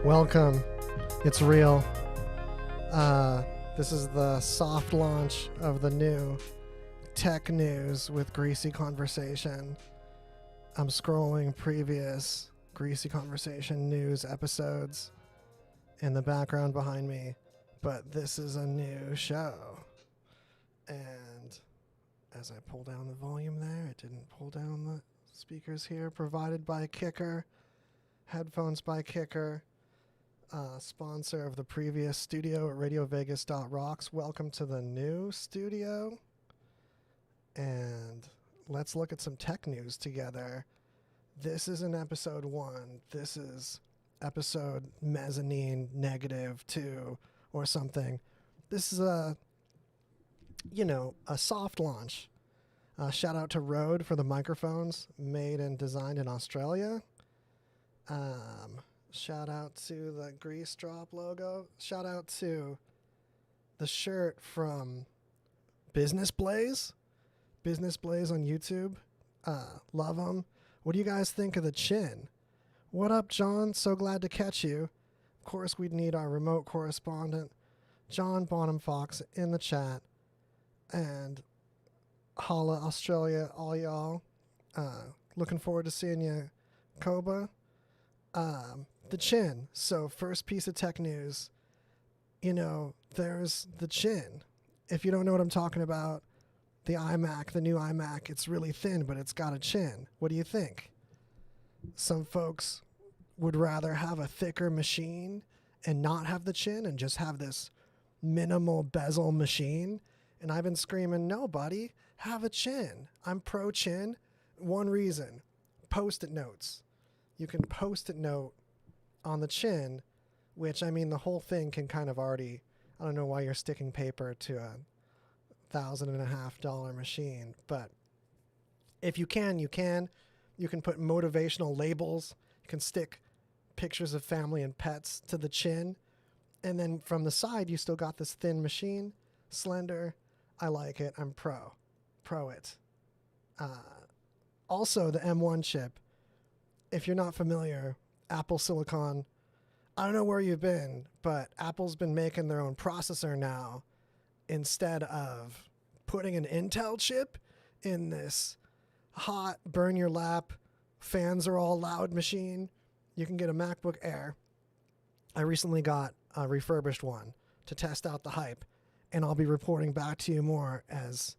Welcome. It's real. This is the soft launch of the new tech news with Greasy Conversation. I'm scrolling previous Greasy Conversation news episodes in the background behind me, but this is a new show. And as I pull down the volume there, it didn't pull down the speakers here. Provided by Kicker. Headphones by Kicker. Sponsor of the previous studio at RadioVegas.rocks. Welcome to the new studio. And let's look at some tech news together. This isn't episode 1. This is episode mezzanine -2 or something. This is a soft launch. Shout out to Rode for the microphones made and designed in Australia. Shout out to the Grease Drop logo. Shout out to the shirt from Business Blaze. Business Blaze on YouTube. Love them. What do you guys think of the chin? What up, John? So glad to catch you. Of course, we'd need our remote correspondent, John Bonham Fox, in the chat. And holla, Australia, all y'all. Looking forward to seeing you, Koba. The chin. So first piece of tech news, there's the chin. If you don't know what I'm talking about, the iMac, the new iMac, it's really thin, but it's got a chin. What do you think? Some folks would rather have a thicker machine and not have the chin and just have this minimal bezel machine. And I've been screaming, no, buddy, have a chin. I'm pro chin. One reason, Post-it notes. You can Post-it note on the chin, which, the whole thing can kind of already, I don't know why you're sticking paper to a $1,500 machine, but if you can, you can put motivational labels. You can stick pictures of family and pets to the chin. And then from the side, you still got this thin machine, slender. I like it. I'm pro it. Also the M1 chip. If you're not familiar, Apple Silicon, I don't know where you've been, but Apple's been making their own processor now instead of putting an Intel chip in this hot, burn your lap, fans are all loud machine. You can get a MacBook Air. I recently got a refurbished one to test out the hype, and I'll be reporting back to you more as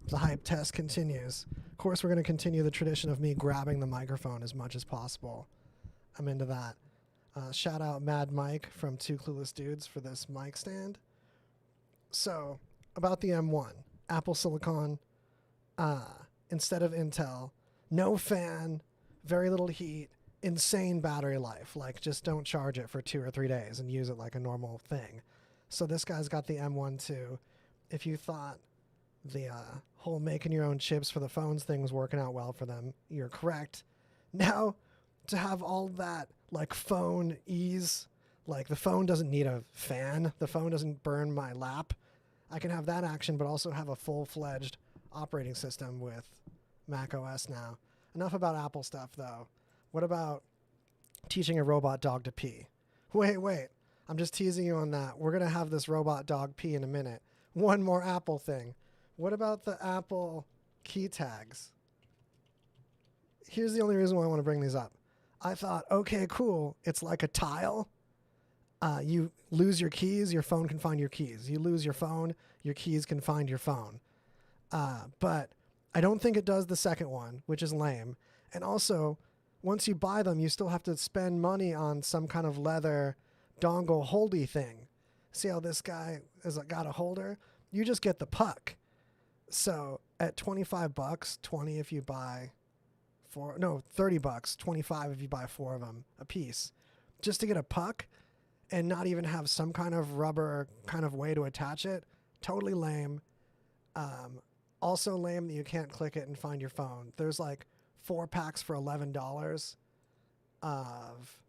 the hype test continues. Of course, we're going to continue the tradition of me grabbing the microphone as much as possible. I'm into that. Shout out Mad Mike from Two Clueless Dudes for this mic stand. So, about the M1, Apple Silicon, instead of Intel, no fan, very little heat, insane battery life. Like, just don't charge it for 2 or 3 days and use it like a normal thing. So this guy's got the M1 too. If you thought the whole making your own chips for the phones thing was working out well for them, you're correct. Now, to have all that like phone ease, like the phone doesn't need a fan, the phone doesn't burn my lap. I can have that action, but also have a full-fledged operating system with Mac OS now. Enough about Apple stuff, though. What about teaching a robot dog to pee? Wait. I'm just teasing you on that. We're going to have this robot dog pee in a minute. One more Apple thing. What about the Apple key tags? Here's the only reason why I want to bring these up. I thought, okay, cool. It's like a tile. You lose your keys, your phone can find your keys. You lose your phone, your keys can find your phone. But I don't think it does the second one, which is lame. And also, once you buy them, you still have to spend money on some kind of leather dongle holdy thing. See how this guy has got a holder? You just get the puck. So at 25 bucks, 20 if you buy 4, no, 30 bucks, 25 if you buy 4 of them a piece, just to get a puck and not even have some kind of rubber kind of way to attach it. Totally lame. Also lame that you can't click it and find your phone. There's like 4 packs for $11 of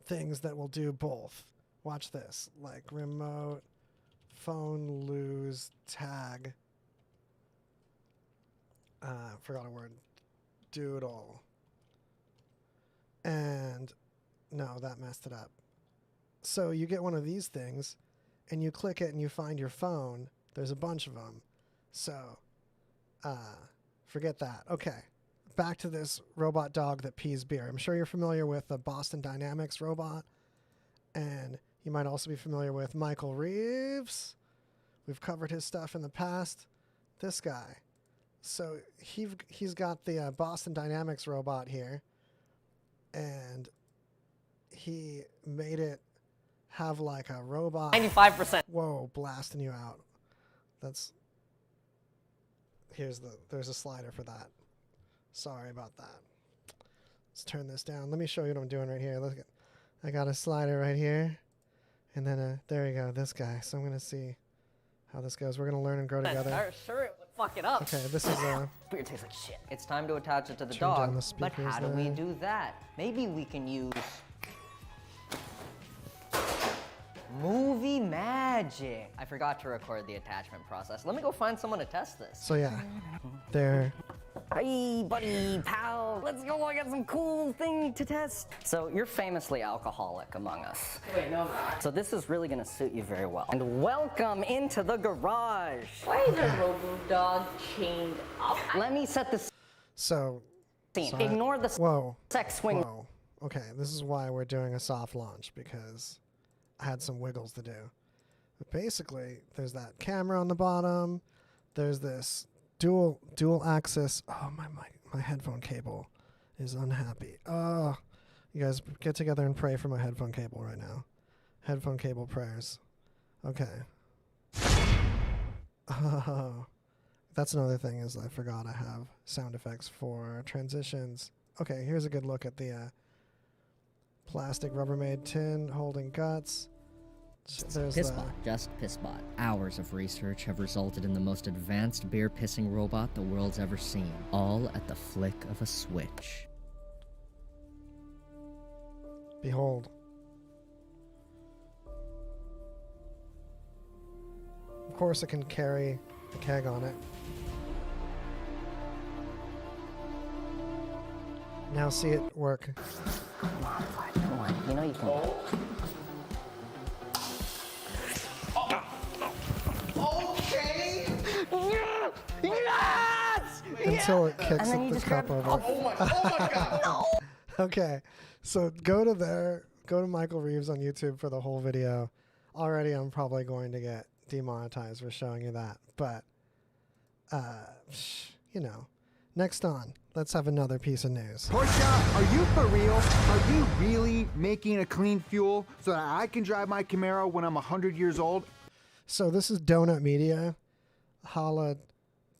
things that will do both. Watch this, like remote, phone, lose, tag. Forgot a word. Doodle. And no, that messed it up. So you get one of these things and you click it and you find your phone. There's a bunch of them. So forget that. Okay. Back to this robot dog that pees beer. I'm sure you're familiar with the Boston Dynamics robot. And you might also be familiar with Michael Reeves. We've covered his stuff in the past. This guy. So he's got the Boston Dynamics robot here. And he made it have like a robot. 95%. Whoa, blasting you out. There's a slider for that. Sorry about that. Let's turn this down. Let me show you what I'm doing right here. Look, I got a slider right here. And then there you go, this guy. So I'm going to see how this goes. We're going to learn and grow together. Sure it would fuck it up. Okay, this is Beer tastes like shit. It's time to attach it to the turn down dog. the But how do speakers we there. do that? Maybe we can use movie magic. I forgot to record the attachment process. Let me go find someone to test this. So yeah, there. Hey, buddy, pal. Let's go. I got some cool thing to test. So you're famously alcoholic among us. Wait, no, I'm not. So this is really gonna suit you very well. And welcome into the garage. Why is a robo dog chained up? Let me set the So. scene. sorry. Ignore the Whoa. sex swing. Whoa. Okay, this is why we're doing a soft launch, because I had some wiggles to do. But basically, there's that camera on the bottom. There's this dual axis. Oh, my headphone cable is unhappy. Oh, you guys get together and pray for my headphone cable right now. Headphone cable prayers. Okay. Oh, that's another thing is I forgot I have sound effects for transitions. Okay, here's a good look at the plastic Rubbermaid tin holding guts. There's Pissbot, just Pissbot. Hours of research have resulted in the most advanced beer pissing robot the world's ever seen, all at the flick of a switch. Behold. Of course it can carry a keg on it. Now see it work. Come on, Vlad, come on. You know you can. Yes! Until it kicks And then it you the just cup grab- over. Oh my god! Okay, so go to Michael Reeves on YouTube for the whole video. Already I'm probably going to get demonetized for showing you that, but you know. Next on, let's have another piece of news. Porsche, are you for real? Are you really making a clean fuel so that I can drive my Camaro when I'm 100 years old? So this is Donut Media. Holla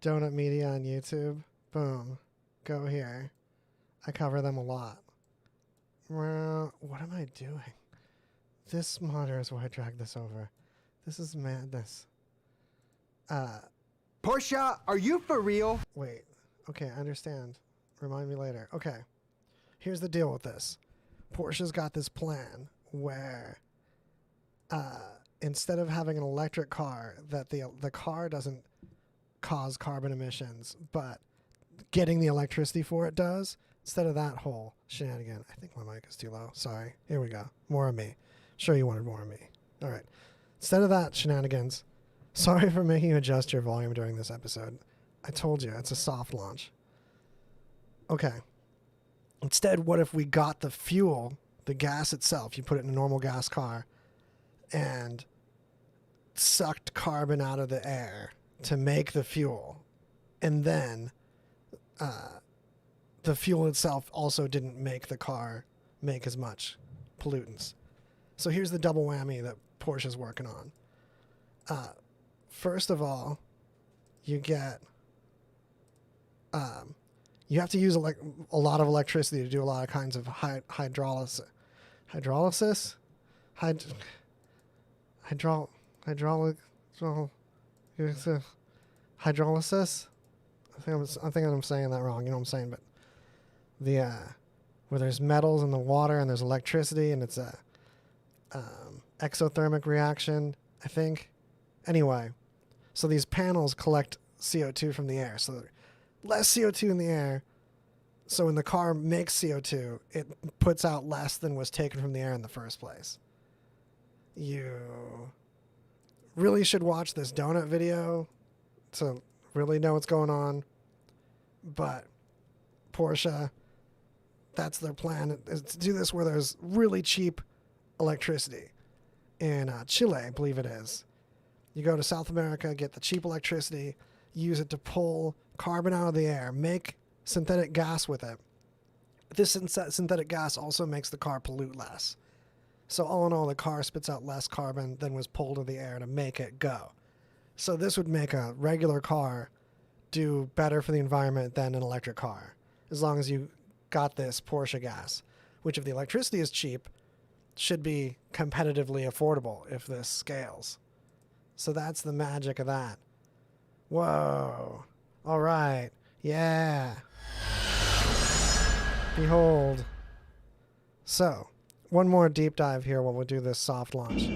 Donut Media on YouTube. Boom. Go here. I cover them a lot. Well, what am I doing? This monitor is why I dragged this over. This is madness. Porsche, are you for real? Wait. Okay, I understand. Remind me later. Okay. Here's the deal with this. Porsche's got this plan where instead of having an electric car, that the car doesn't cause carbon emissions, but getting the electricity for it does. Instead of that whole shenanigan. I think my mic is too low. Sorry. Here we go. More of me. Sure you wanted more of me. All right. Instead of that shenanigans, sorry for making you adjust your volume during this episode. I told you, it's a soft launch. Okay. Instead, what if we got the fuel, the gas itself, you put it in a normal gas car, and sucked carbon out of the air to make the fuel, and then the fuel itself also didn't make the car make as much pollutants. So here's the double whammy that Porsche's working on. First of all, you get you have to use a lot of electricity to do a lot of kinds of hydrolysis. Hydrolysis. I think I'm saying that wrong. You know what I'm saying? But the where there's metals in the water and there's electricity and it's a exothermic reaction, I think. Anyway, so these panels collect CO2 from the air. So there's less CO2 in the air. So when the car makes CO2, it puts out less than was taken from the air in the first place. You really should watch this donut video to really know what's going on. But Porsche, that's their plan, is to do this where there's really cheap electricity. In Chile, I believe it is. You go to South America, get the cheap electricity, use it to pull carbon out of the air, make synthetic gas with it. This synthetic gas also makes the car pollute less. So all in all, the car spits out less carbon than was pulled in the air to make it go. So this would make a regular car do better for the environment than an electric car, as long as you got this Porsche gas, which if the electricity is cheap, should be competitively affordable if this scales. So that's the magic of that. Whoa. All right. Yeah. Behold. So, one more deep dive here while we do this soft launch.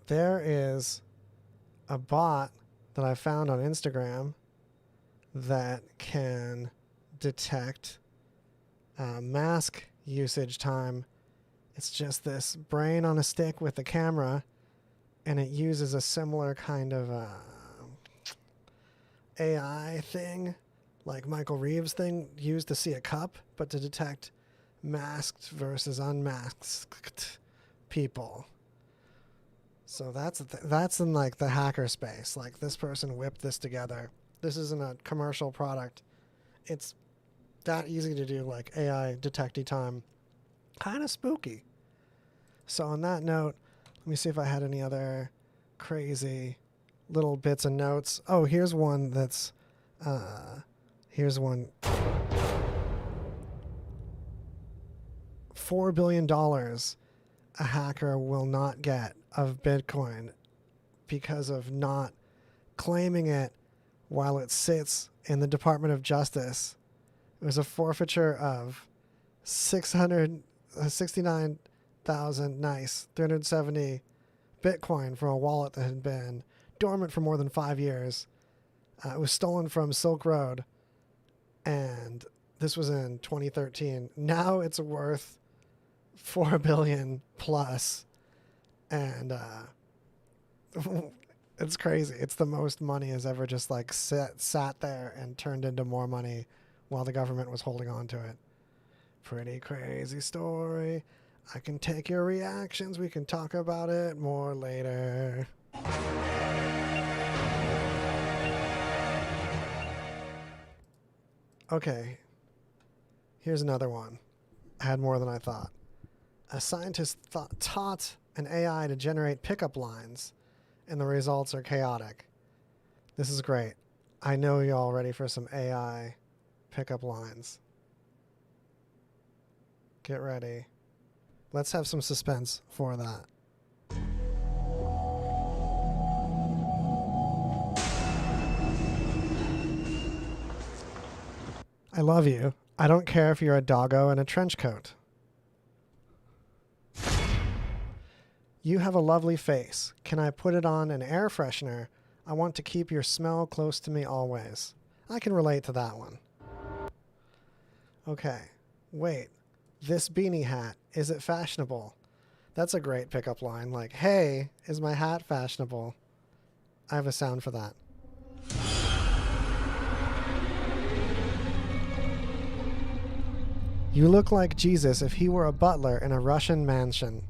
There is a bot that I found on Instagram that can detect mask usage time. It's just this brain on a stick with a camera, and it uses a similar kind of AI thing, like Michael Reeves' thing used to see a cup, but to detect masked versus unmasked people. So that's in like the hacker space. Like this person whipped this together. This isn't a commercial product. It's that easy to do, like AI detecty time. Kind of spooky. So on that note, let me see if I had any other crazy little bits and notes. Oh, here's one that's here's one. $4 billion a hacker will not get of Bitcoin because of not claiming it while it sits in the Department of Justice. It was a forfeiture of 370 Bitcoin from a wallet that had been dormant for more than 5 years. It was stolen from Silk Road, and this was in 2013. Now it's worth $4 billion plus, and it's crazy. It's the most money has ever just like sat there and turned into more money while the government was holding on to it. Pretty crazy story. I can take your reactions. We can talk about it more later. Okay. Here's another one. I had more than I thought. A scientist taught an AI to generate pickup lines, and the results are chaotic. This is great. I know you're all ready for some AI pickup lines. Get ready. Let's have some suspense for that. I love you. I don't care if you're a doggo in a trench coat. You have a lovely face. Can I put it on an air freshener? I want to keep your smell close to me always. I can relate to that one. Okay. Wait. This beanie hat, is it fashionable? That's a great pickup line. Like, hey, is my hat fashionable? I have a sound for that. You look like Jesus if he were a butler in a Russian mansion.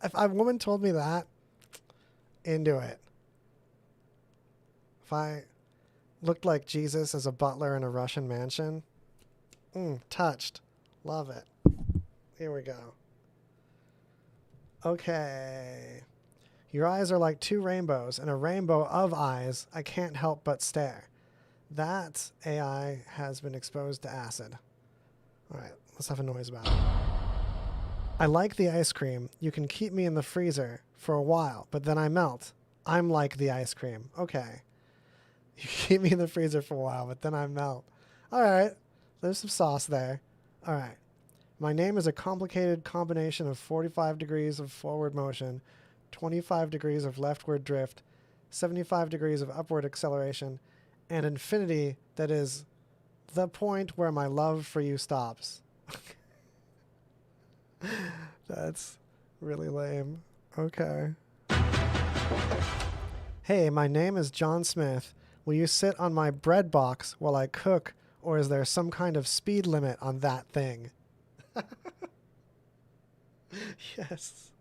If a woman told me that, into it. If I looked like Jesus as a butler in a Russian mansion, touched. Love it. Here we go. Okay. Your eyes are like two rainbows, and a rainbow of eyes. I can't help but stare. That AI has been exposed to acid. All right, let's have a noise about it. I like the ice cream. You can keep me in the freezer for a while, but then I melt. I'm like the ice cream. Okay. You keep me in the freezer for a while, but then I melt. All right. There's some sauce there. All right. My name is a complicated combination of 45 degrees of forward motion, 25 degrees of leftward drift, 75 degrees of upward acceleration, and infinity that is the point where my love for you stops. That's really lame. Okay. Hey, my name is John Smith. Will you sit on my bread box while I cook, or is there some kind of speed limit on that thing? Yes.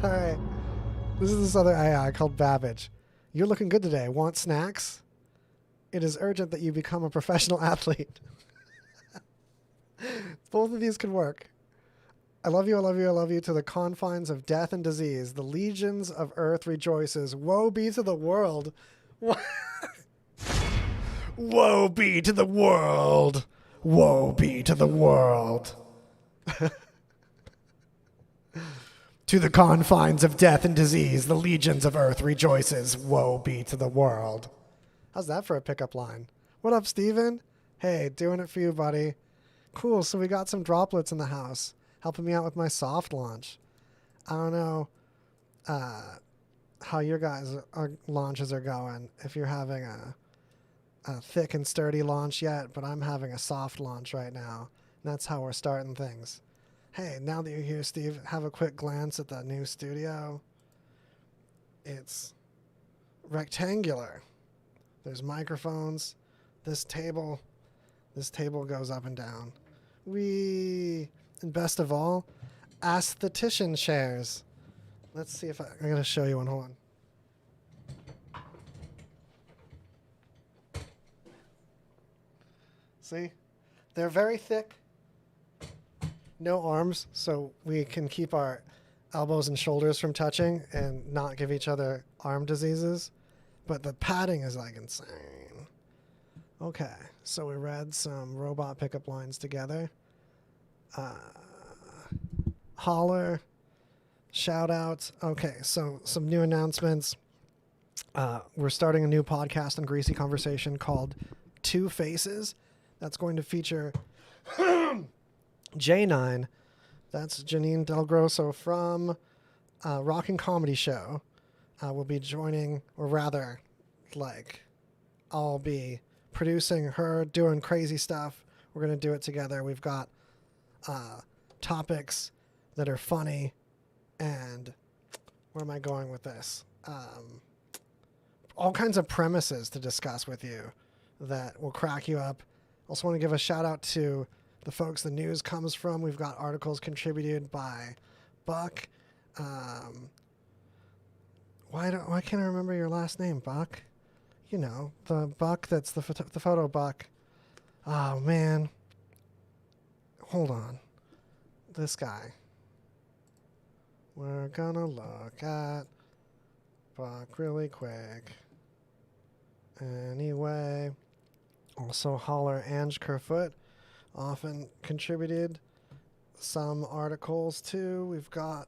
Alright. This is this other AI called Babbage. You're looking good today. Want snacks? It is urgent that you become a professional athlete. Both of these could work. I love you, I love you, I love you to the confines of death and disease. The legions of earth rejoices. Woe be to the world. Woe be to the world. Woe be to the world. To the confines of death and disease, the legions of earth rejoices. Woe be to the world. How's that for a pickup line? What up, Steven? Hey, doing it for you, buddy. Cool, so we got some droplets in the house, helping me out with my soft launch. I don't know how your guys' launches are going, if you're having a thick and sturdy launch yet, but I'm having a soft launch right now. And that's how we're starting things. Hey, now that you're here, Steve, have a quick glance at the new studio. It's rectangular. There's microphones. This table goes up and down. And best of all, aesthetician chairs. Let's see if I'm going to show you one. Hold on. See? They're very thick. No arms, so we can keep our elbows and shoulders from touching and not give each other arm diseases. But the padding is like insane. Okay, so we read some robot pickup lines together. Holler, shout outs. Okay, so some new announcements. We're starting a new podcast on Greasy Conversation called Two Faces. That's going to feature J9. That's Janine Del Grosso from Rockin' Comedy Show. Will be joining, or rather, like, I'll be producing her, doing crazy stuff. We're going to do it together. We've got topics that are funny, and where am I going with this? All kinds of premises to discuss with you that will crack you up. Also want to give a shout out to the folks the news comes from. We've got articles contributed by Buck. Why can't I remember your last name, Buck? You know, the Buck that's the photo Buck. Oh, man. Hold on. This guy. We're gonna look at Buck really quick. Anyway. Also, Holler Ange Kerfoot often contributed some articles too. We've got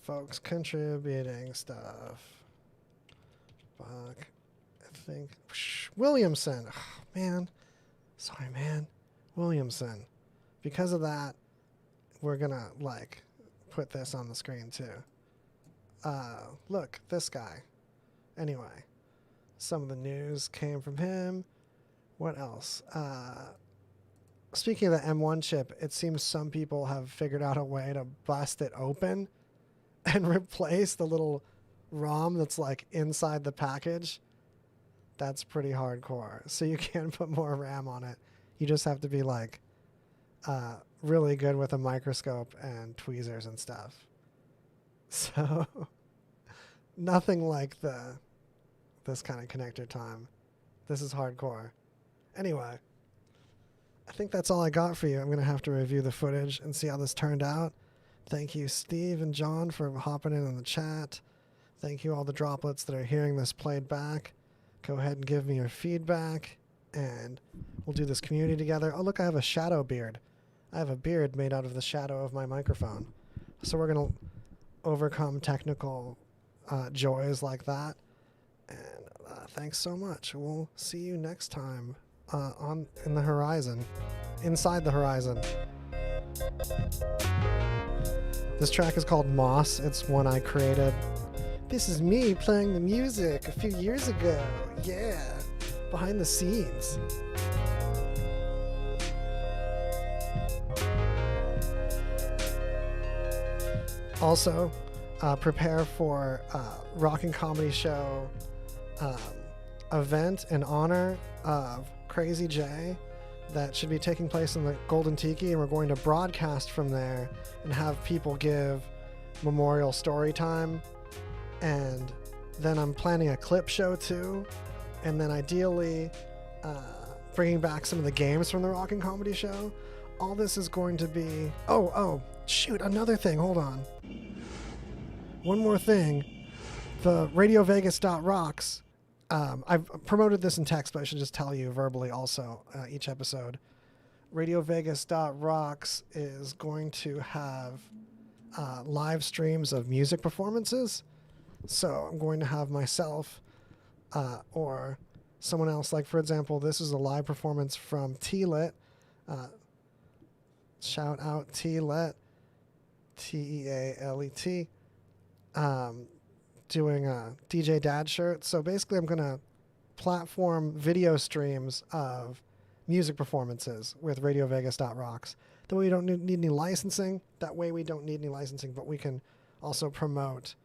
folks contributing stuff. Buck, I think Williamson. Oh, man, sorry, man, Williamson. Because of that, we're gonna like put this on the screen too. Look, this guy. Anyway, some of the news came from him. What else? Speaking of the M1 chip, it seems some people have figured out a way to bust it open and replace the little ROM that's like inside the package. That's pretty hardcore. So you can put more RAM on it. You just have to be like really good with a microscope and tweezers and stuff. So nothing like this kind of connector time. This is hardcore. Anyway, I think that's all I got for you. I'm going to have to review the footage and see how this turned out. Thank you, Steve and John, for hopping in the chat. Thank you, all the droplets that are hearing this played back. Go ahead and give me your feedback, and we'll do this community together. Oh, look, I have a shadow beard. I have a beard made out of the shadow of my microphone. So we're going to overcome technical joys like that. And thanks so much. We'll see you next time in the horizon, inside the horizon. This track is called Moss. It's one I created. This is me playing the music a few years ago. Yeah, behind the scenes. Also, prepare for Rock and Comedy Show event in honor of Crazy J that should be taking place in the Golden Tiki, and we're going to broadcast from there and have people give memorial story time. And then I'm planning a clip show too, and then ideally bringing back some of the games from the Rock and Comedy Show. All this is going to be... Oh, shoot, another thing, hold on. One more thing. The RadioVegas.rocks, I've promoted this in text, but I should just tell you verbally also each episode. RadioVegas.rocks is going to have live streams of music performances. So I'm going to have myself or someone else, like for example, this is a live performance from T-Lit. Shout out T-Lit, T-E-A-L-E-T, doing a DJ Dad shirt. So basically I'm going to platform video streams of music performances with RadioVegas.rocks. That way we don't need any licensing. That way we don't need any licensing, but we can also promote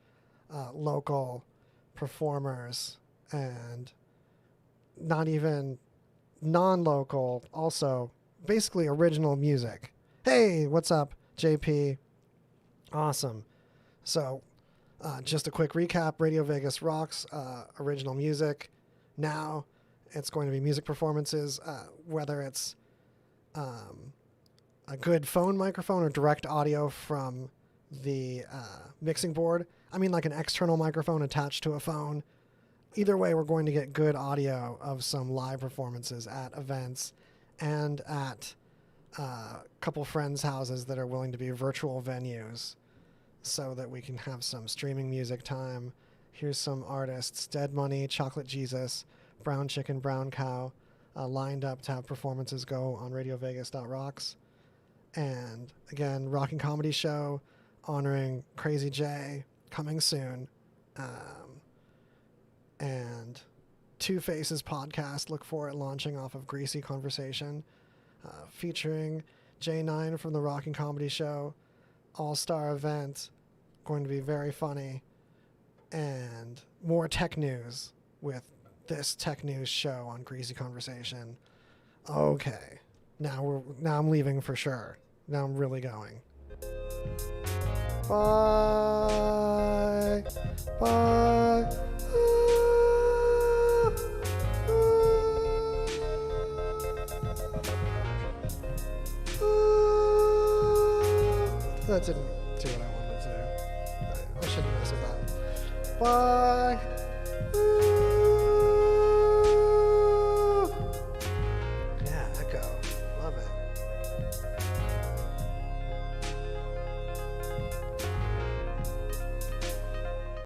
local performers and not even non-local, also basically original music. Hey, what's up, JP? Awesome. So just a quick recap. Radio Vegas Rocks, original music. Now it's going to be music performances, whether it's a good phone microphone or direct audio from the mixing board. I mean like an external microphone attached to a phone. Either way, we're going to get good audio of some live performances at events and at a couple friends' houses that are willing to be virtual venues so that we can have some streaming music time. Here's some artists: Dead Money, Chocolate Jesus, Brown Chicken, Brown Cow, lined up to have performances go on RadioVegas.rocks. And again, Rock and Comedy Show honoring Crazy J coming soon. And Two Faces podcast, look for it launching off of Greasy Conversation, featuring J9 from the Rock and Comedy Show. All-star event, going to be very funny. And more tech news with this tech news show on Greasy Conversation. Okay, now I'm leaving for sure. Now I'm really going. Bye. Bye. That didn't do what I wanted to do. I shouldn't mess with that. Bye.